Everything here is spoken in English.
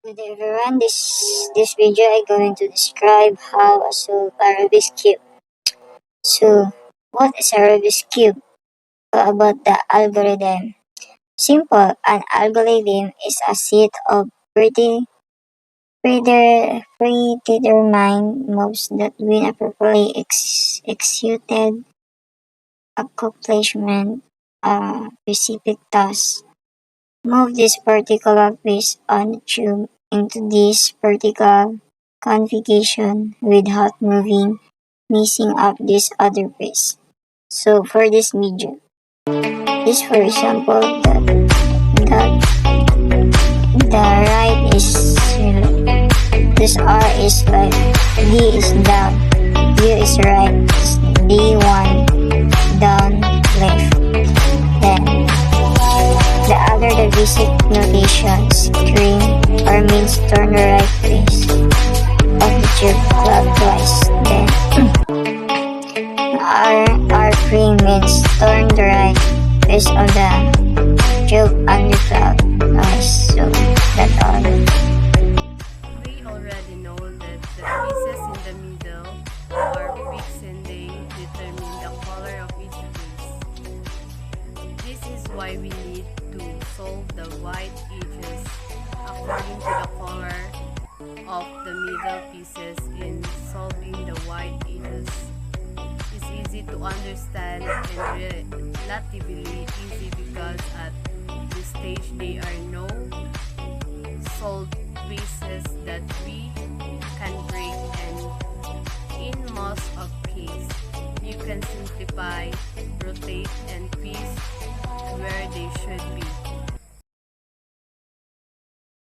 Good day everyone, this video I'm going to describe how to solve a Rubik's Cube. So, what is a Rubik's Cube? About the algorithm. Simple, an algorithm is a set of predetermined moves that when appropriately executed accomplishment a specific task. Move this particular piece on the tube into this particular configuration without messing up this other piece. So for this video, this for example, the right is this R is left, D is down, U is right, D1 down left. Then the other the basic notations, green or means turn the right face of the tube clockwise. Then R green means turn the right face of the tube anti-clockwise. So that's all. We already know that the pieces in the middle are fixed and they determine the color of each piece. This is why we need to solve the white edges according to the color of the middle pieces. In solving the white edges is easy to understand and relatively easy because at this stage there are no solved pieces that we can break, and in most of cases you can simplify, rotate and piece where they should be.